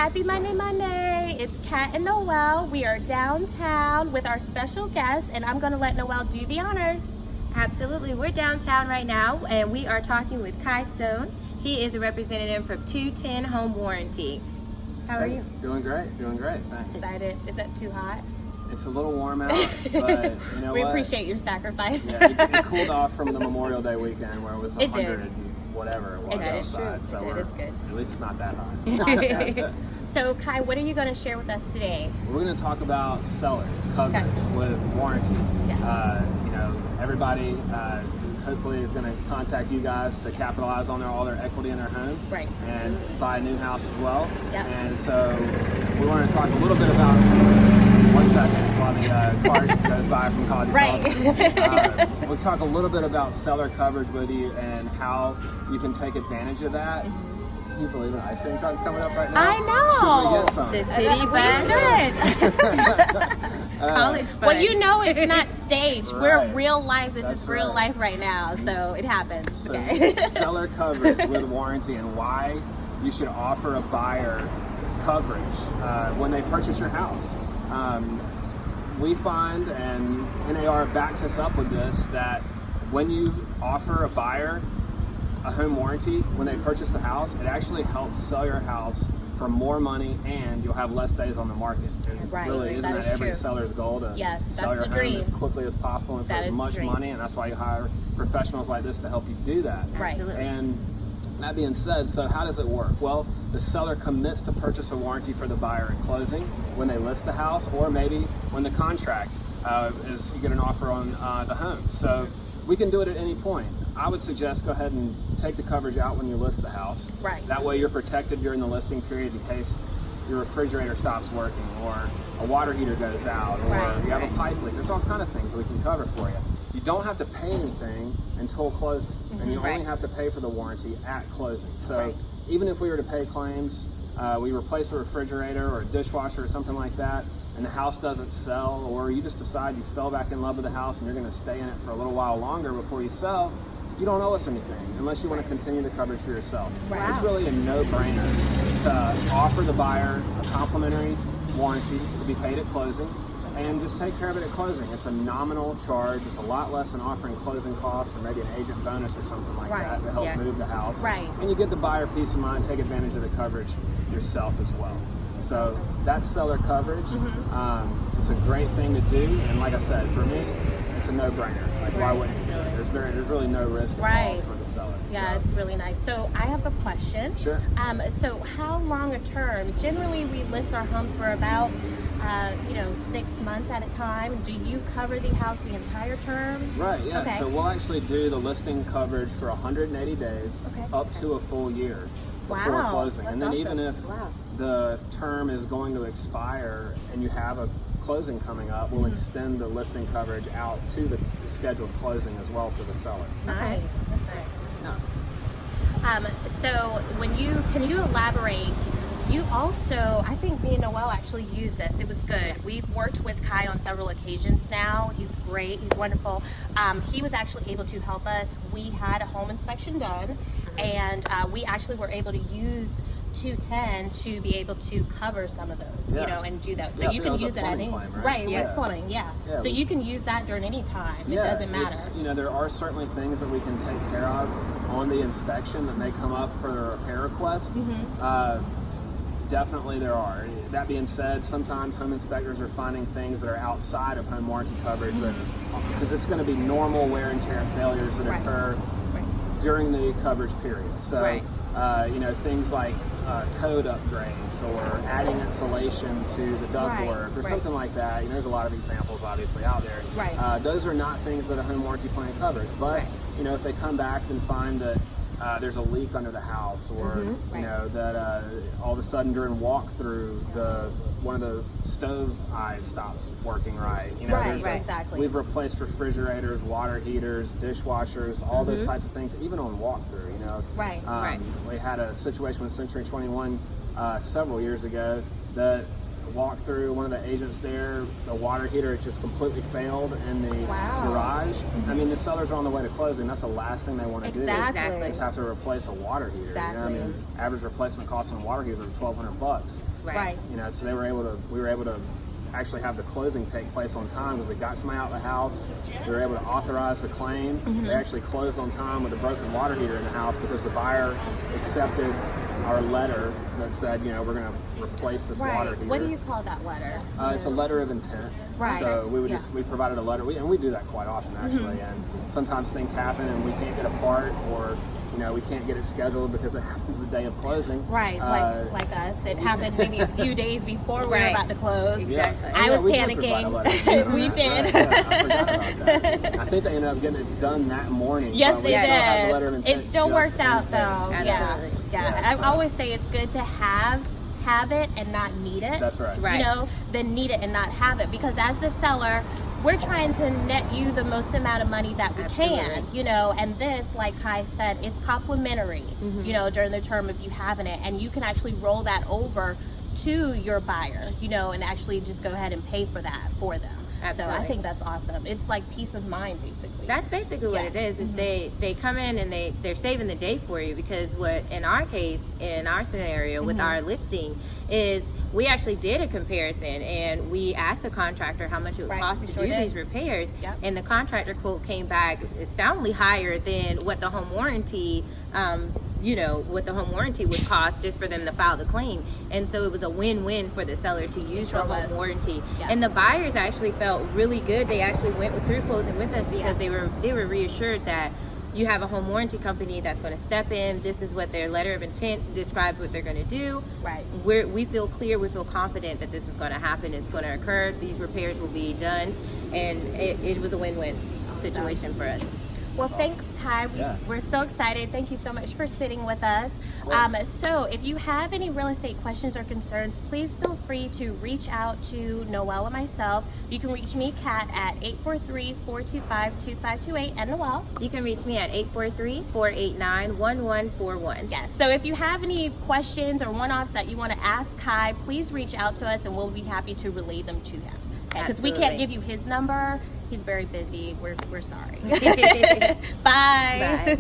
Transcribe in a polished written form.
Happy Monday. It's Kat and Noelle. We are downtown with our special guest, and I'm going to let Noelle do the honors. Absolutely. We're downtown right now, and we are talking with Kai Stone. He is a representative from 210 Home Warranty. How are you? Doing great. Thanks. Excited. Is that too hot? It's a little warm out, but you know we what? appreciate your sacrifice. Yeah, it cooled off from the Memorial Day weekend where it was 100 and whatever it was outside. So It's good. At least it's not that hot. So, Kai, what are you going to share with us today? We're going to talk about sellers coverage with warranty. Yes. Everybody hopefully is going to contact you guys to capitalize on all their equity in their home, Right. and buy a new house as well. Yep. And so we want to talk a little bit about. 1 second while the car goes by from College. Right. We'll talk a little bit about seller coverage with you and how you can take advantage of that. Can you believe an ice cream truck's coming up right now? I know. Should we get some? The city bus. College fun. Well, you know it's not staged. Right. We're real life. This That's is real right. life right now, so it happens. So Okay. seller coverage with warranty and why you should offer a buyer coverage when they purchase your house. We find, and NAR backs us up with this, that when you offer a buyer a home warranty when they purchase the house, it actually helps sell your house for more money, and you'll have less days on the market. And Right. really, isn't That that is every true. seller's goal to Yes, sell that's your the home dream. as quickly as possible and for That as is the much dream. money, and that's why you hire professionals like this to help you do that. Right. Absolutely. And that being said, so how does it work? Well, the seller commits to purchase a warranty for the buyer at closing when they list the house, or maybe when the contract is you get an offer on the home. So we can do it at any point. I would suggest go ahead and take the coverage out when you list the house. Right. That way you're protected during the listing period in case your refrigerator stops working, or a water heater goes out, or Right, you have right. a pipe leak. There's all kind of things that we can cover for you. You don't have to pay anything until closing, and you only Right. have to pay for the warranty at closing. So Right. even if we were to pay claims, we replace a refrigerator or a dishwasher or something like that, and the house doesn't sell, or you just decide you fell back in love with the house and you're going to stay in it for a little while longer before you sell, you don't owe us anything unless you want to continue the coverage for yourself. Wow. It's really a no-brainer to offer the buyer a complimentary warranty to be paid at closing, and just take care of it at closing. It's a nominal charge. It's a lot less than offering closing costs or maybe an agent bonus or something like Right. that to help Yes. move the house. Right. And you get the buyer peace of mind, take advantage of the coverage yourself as well. So that's seller coverage. It's a great thing to do, and like I said, for me, it's a no-brainer. Like, why wouldn't you do it? There's really no risk Right. involved for the seller. Yeah, So, it's really nice. So I have a question. Sure. So how long a term? Generally, we list our homes for about 6 months at a time. Do you cover the house the entire term? Right, yeah. Okay. So we'll actually do the listing coverage for 180 days Okay. up to a full year before Wow, closing. that's And then awesome. even if Wow. the term is going to expire and you have a closing coming up, we'll extend the listing coverage out to the scheduled closing as well for the seller. Nice. That's nice. So can you elaborate? You also, I think me and Noelle actually used this. It was good. We've worked with Kai on several occasions now. He's great. He's wonderful. He was actually able to help us. We had a home inspection done, and we actually were able to use 210 to be able to cover some of those, Yeah. and do that. So Yeah, you I can think it use was a it at plumbing any claim, right? right. Yes. With plumbing, yeah. Yeah, So you can use that during any time. It Yeah, doesn't matter. there are certainly things that we can take care of on the inspection that may come up for the repair request. Definitely there are. That being said, sometimes home inspectors are finding things that are outside of home warranty coverage because it's going to be normal wear and tear failures that Right. occur Right. during the coverage period. So, Right. Things like code upgrades or adding insulation to the ductwork or Right. something like that. There's a lot of examples obviously out there. Right. Those are not things that a home warranty plan covers. But, Right. if they come back and find that there's a leak under the house, or Right. that all of a sudden during walkthrough one of the stove eyes stops working right. Exactly. We've replaced refrigerators, water heaters, dishwashers, all those types of things, even on walkthrough. Right. We had a situation with Century 21 several years ago that walked through one of the agents there. The water heater had just completely failed in the garage. I mean, the sellers are on the way to closing. That's the last thing they want to do. Exactly. Is have to replace a water heater. Exactly. You know? I mean, average replacement cost on a water heater is $1,200. Right. You know, so we were able to actually have the closing take place on time because we got somebody out of the house. We were able to authorize the claim. They actually closed on time with a broken water heater in the house because the buyer accepted our letter that said, you know, we're going to replace this water heater. What do you call that letter? It's a letter of intent. Right. So we would we provided a letter, and we do that quite often actually. And sometimes things happen and we can't get a part, or you know, we can't get it scheduled because it happens the day of closing. Right, like us. It happened maybe a few days before we were about to close. Exactly. I was panicking. We did. Right, I forgot about that. I think they ended up getting it done that morning. Yes, but they we still had the letter of did. intent It still just worked in out case. though. Absolutely. Yeah. So- I always say it's good to have it and not need it. That's right. Right. You know, than need it and not have it, because as the seller, we're trying to net you the most amount of money that we can, you know, and this, like Kai said, it's complimentary, you know, during the term of you having it, and you can actually roll that over to your buyer, you know, and actually just go ahead and pay for that for them. Absolutely. So I think that's awesome. It's like peace of mind, basically. That's basically what it is they come in and they're saving the day for you, because what in our case, in our scenario with our listing, is we actually did a comparison and we asked the contractor how much it would cost to do these repairs, and the contractor quote came back astoundingly higher than what the home warranty you know, what the home warranty would cost just for them to file the claim. And so it was a win-win for the seller to use the home warranty. And the buyers actually felt really good. They actually went through closing with us because they were reassured that you have a home warranty company that's going to step in. This is what their letter of intent describes what they're going to do. Right. We feel clear, we feel confident that this is going to happen. It's going to occur. These repairs will be done. And it was a win-win situation for us. Well, thanks, Kai. We're so excited. Thank you so much for sitting with us. So if you have any real estate questions or concerns, please feel free to reach out to Noelle and myself. You can reach me, Kat, at 843-425-2528, and Noelle. You can reach me at 843-489-1141. Yes. So if you have any questions or one-offs that you want to ask Kai, please reach out to us and we'll be happy to relay them to him. Because we can't give you his number. He's very busy. We're sorry. Bye. Bye.